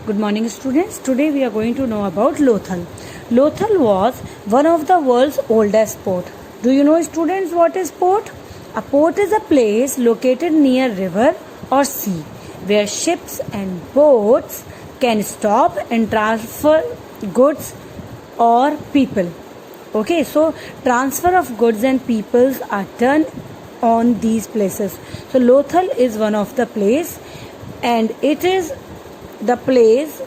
Good morning, students. Today we are going to know about Lothal. Lothal was one of the world's oldest port. Do you know, students, what is port? A port is a place located near river or sea where ships and boats can stop and transfer goods or people. Okay, so transfer of goods and peoples are done on these places. So Lothal is one of the place, and it is the place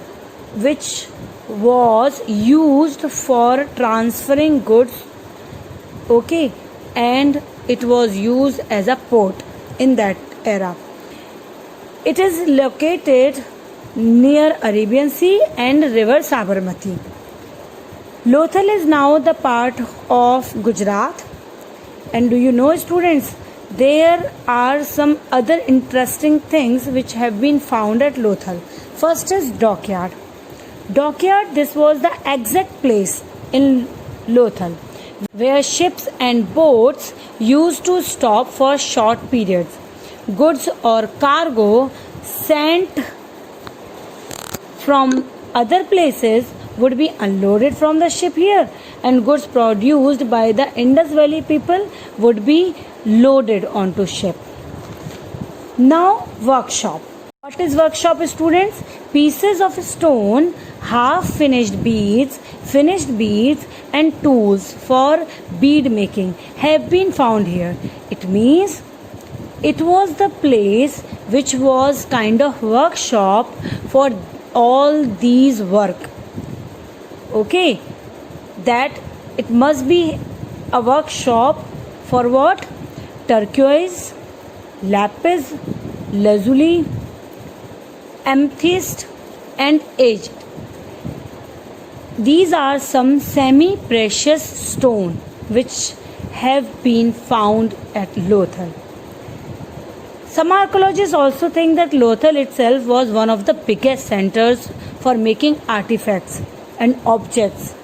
which was used for transferring goods. Okay, and it was used as a port in that era. It is located near Arabian Sea and river Sabarmati. Lothal is now the part of Gujarat. And do you know, students, there are some other interesting things which have been found at Lothal. First is dockyard. Dockyard, this was the exact place in Lothal where ships and boats used to stop for short periods. Goods or cargo sent from other places would be unloaded from the ship here, and goods produced by the Indus Valley people would be loaded onto ship. Now, workshop. What is workshop, students? Pieces of stone, half finished beads, and tools for bead making have been found here. It means it was the place which was kind of workshop for all these work. Okay, that it must be a workshop for what? Turquoise, lapis, lazuli, amethyst and agate. These are some semi-precious stone which have been found at Lothal. Some archaeologists also think that Lothal itself was one of the biggest centers for making artifacts and objects.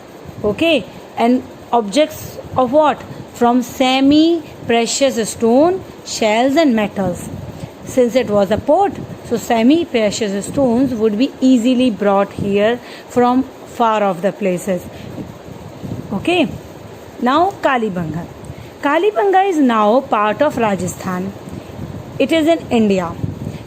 Okay, and objects of what? From semi-precious stone, shells and metals. Since it was a port, so semi-precious stones would be easily brought here from far off the places. Okay, now Kalibanga. Kalibanga is now part of Rajasthan. It is in India.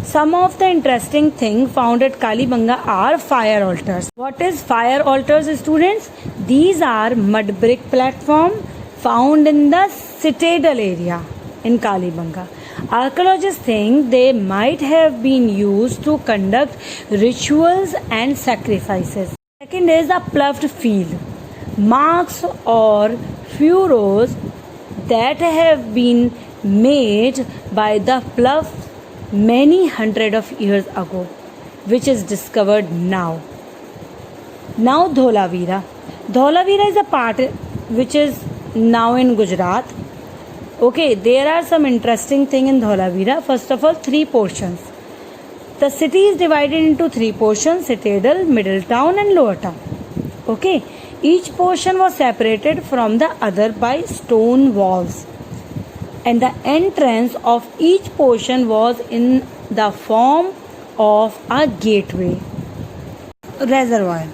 Some of the interesting things found at Kalibanga are fire altars. What is fire altars, students? These are mud brick platform found in the citadel area in Kalibanga. Archaeologists think they might have been used to conduct rituals and sacrifices. Second is a ploughed field. Marks or furrows that have been made by the plough many hundred of years ago, which is discovered now. Now Dholavira. Dholavira is a part which is now in Gujarat. Okay, there are some interesting things in Dholavira. First of all, 3 portions. The city is divided into 3 portions: Citadel, Middle Town and Lower Town. Okay, each portion was separated from the other by stone walls, and the entrance of each portion was in the form of a gateway. Reservoir.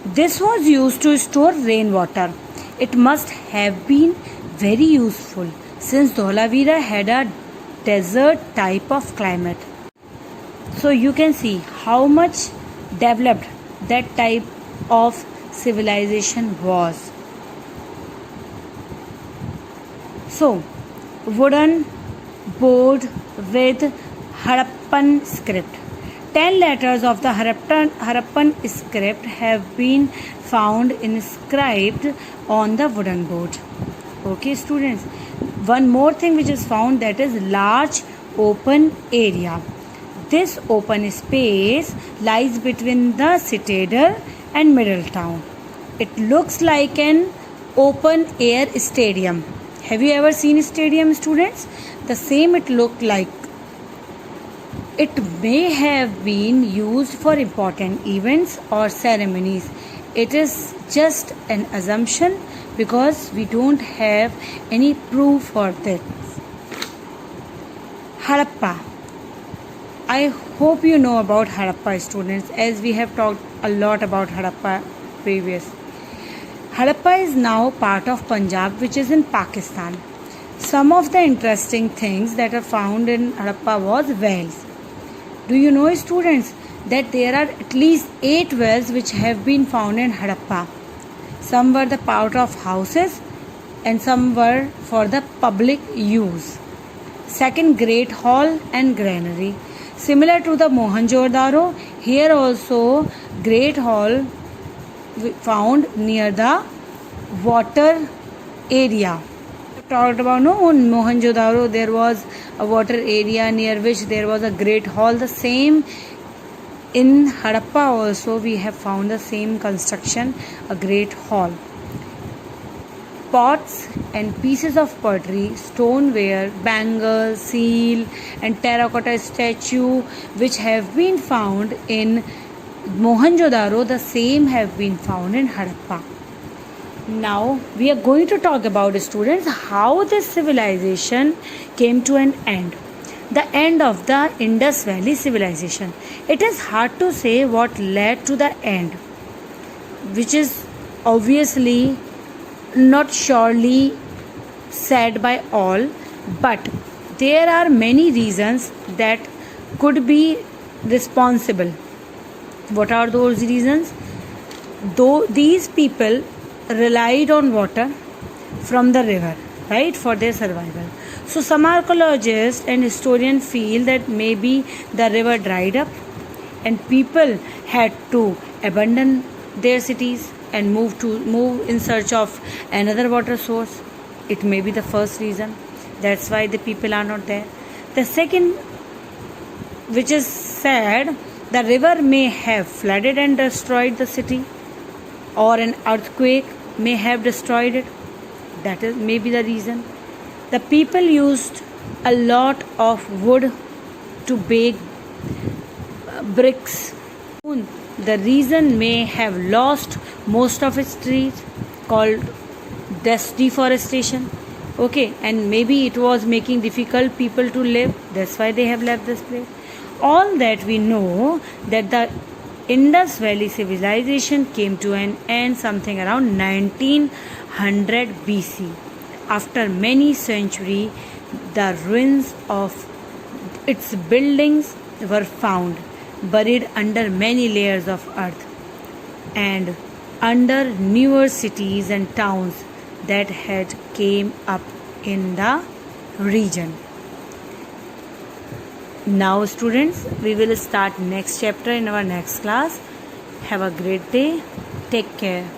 This was used to store rainwater. It must have been very useful since Dholavira had a desert type of climate. So you can see how much developed that type of civilization was. So, wooden board with Harappan script. 10 letters of the Harappan script have been found inscribed on the wooden board. Okay, students. One more thing which is found, that is large open area. This open space lies between the citadel and Middle Town. It looks like an open air stadium. Have you ever seen a stadium, students? The same it looked like. It may have been used for important events or ceremonies. It is just an assumption because we don't have any proof for that. Harappa. I hope you know about Harappa, students, as we have talked a lot about Harappa previous. Harappa is now part of Punjab, which is in Pakistan. Some of the interesting things that are found in Harappa was wells. Do you know, students, that there are at least 8 wells which have been found in Harappa? Some were the part of houses and some were for the public use. Second, Great Hall and Granary. Similar to the Mohenjo-daro, here also Great Hall found near the water area. Talked about in Mohenjo-daro there was a water area near which there was a Great Hall. The same in Harappa also we have found the same construction, a Great Hall. Pots and pieces of pottery, stoneware, bangles, seal and terracotta statue which have been found in Mohenjo-daro, the same have been found in Harappa. Now we are going to talk about, students, how this civilization came to an end. The end of the Indus Valley civilization. It is hard to say what led to the end, which is obviously not surely said by all, but there are many reasons that could be responsible. What are those reasons? Though these people relied on water from the river, right, for their survival. So some archaeologists and historians feel that maybe the river dried up and people had to abandon their cities and move in search of another water source. It may be the first reason. That's why the people are not there. The second, which is said, the river may have flooded and destroyed the city, or an earthquake may have destroyed it. That is maybe the reason. The people used a lot of wood to bake bricks. The reason may have lost most of its trees, called deforestation. Okay, and maybe it was making difficult people to live. That's why they have left this place. All that we know that the Indus Valley civilization came to an end something around 1900 BC. After many centuries, the ruins of its buildings were found, buried under many layers of earth and under newer cities and towns that had came up in the region. Now students, we will start next chapter in our next class. Have a great day. Take care.